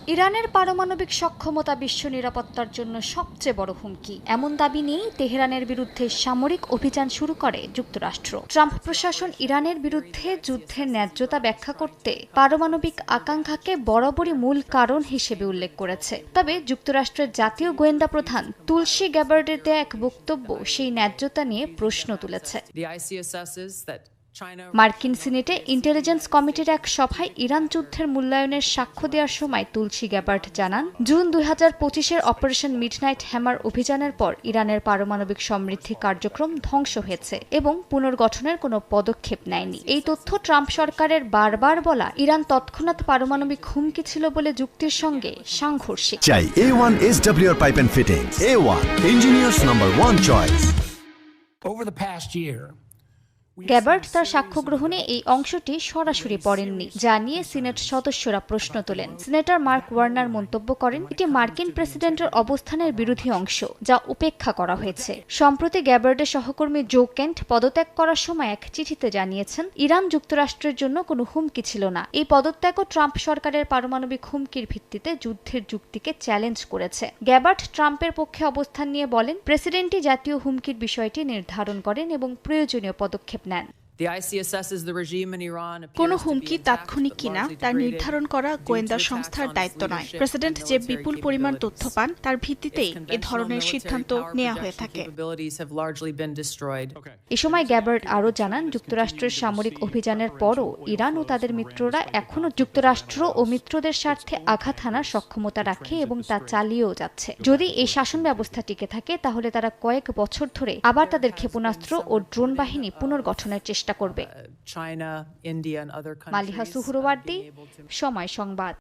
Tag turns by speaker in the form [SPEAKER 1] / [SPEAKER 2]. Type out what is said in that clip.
[SPEAKER 1] ইরানের পারমাণবিক সক্ষমতা বিশ্ব নিরাপত্তার জন্য সবচেয়ে বড় হুমকি এমন দাবি নিয়েই তেহরানের বিরুদ্ধে সামরিক অভিযান শুরু করে যুক্তরাষ্ট্র। ট্রাম্প প্রশাসন ইরানের বিরুদ্ধে যুদ্ধের ন্যায্যতা ব্যাখ্যা করতে পারমাণবিক আকাঙ্ক্ষাকে বরাবরই মূল কারণ হিসেবে উল্লেখ করেছে। তবে যুক্তরাষ্ট্রের জাতীয় গোয়েন্দা প্রধান তুলসী গ্যাবার্ডের দেয়া এক বক্তব্য সেই ন্যায্যতা নিয়ে প্রশ্ন তুলেছে। মার্কিন সিনেটে ইন্টেলিজেন্স কমিটির এক সভায় ইরান যুদ্ধের মূল্যায়নের সাক্ষ্য দেওয়ার সময় তুলসী গ্যাবার্ড জানান, জুন 2025-এর অপারেশন মিডনাইট হ্যামার অভিযানের পর ইরানের পারমাণবিক সমৃদ্ধি কার্যক্রম ধ্বংস হয়েছে এবং পুনর্গঠনের কোনো পদক্ষেপ নেয়নি। এই তথ্য ট্রাম্প সরকারের বারবার বলা ইরান তৎক্ষণাৎ পারমাণবিক হুমকি ছিল বলে যুক্তির সঙ্গে সাংঘর্ষিক।
[SPEAKER 2] চাই A1 SWR Pipe and Fittings. A1, engineers number 1 choice.
[SPEAKER 3] Over the past year,
[SPEAKER 1] Gabbard তার সাক্ষ্য গ্রহণে এই অংশটি সরাসরি পড়েননি, যা নিয়ে সিনেট সদস্যরা প্রশ্ন তোলেন। সিনেটর মার্ক ওয়ার্নার মন্তব্য করেন, এটি মার্কিন প্রেসিডেন্টের অবস্থানের বিরোধী অংশ, যা উপেক্ষা করা হয়েছে। সম্প্রতি গ্যাবার্ডের সহকর্মী জো কেন্ট পদত্যাগ করার সময় এক চিঠিতে জানিয়েছেন, ইরান যুক্তরাষ্ট্রের জন্য কোনো হুমকি ছিল না। এই পদত্যাগও ট্রাম্প সরকারের পারমাণবিক হুমকির ভিত্তিতে যুদ্ধের যুক্তিকে চ্যালেঞ্জ করেছে। গ্যাবার্ড ট্রাম্পের পক্ষে অবস্থান নিয়ে বলেন, প্রেসিডেন্টই জাতীয় হুমকির বিষয়টি নির্ধারণ করেন এবং প্রয়োজনীয় পদক্ষেপ নেন।
[SPEAKER 4] কোনো হুমকি তাৎক্ষণিক কিনা তা নির্ধারণ করা গোয়েন্দা সংস্থার দায়িত্ব নয়। প্রেসিডেন্ট যে বিপুল পরিমাণ তথ্য পান তার ভিত্তিতেই এ ধরনের সিদ্ধান্ত নেওয়া হয়ে থাকে।
[SPEAKER 1] এ সময় গ্যাবার্ড আরও জানান, যুক্তরাষ্ট্রের সামরিক অভিযানের পরও ইরান ও তাদের মিত্ররা এখনও যুক্তরাষ্ট্র ও মিত্রদের স্বার্থে আঘাত হানার সক্ষমতা রাখে এবং তা চালিয়েও যাচ্ছে। যদি এই শাসন ব্যবস্থা টিকে থাকে তাহলে তারা কয়েক বছর ধরে আবার তাদের ক্ষেপণাস্ত্র ও ড্রোন বাহিনী পুনর্গঠনের চেষ্টা করবে। মালিহা সুহরওয়ার্দী, সময় সংবাদ।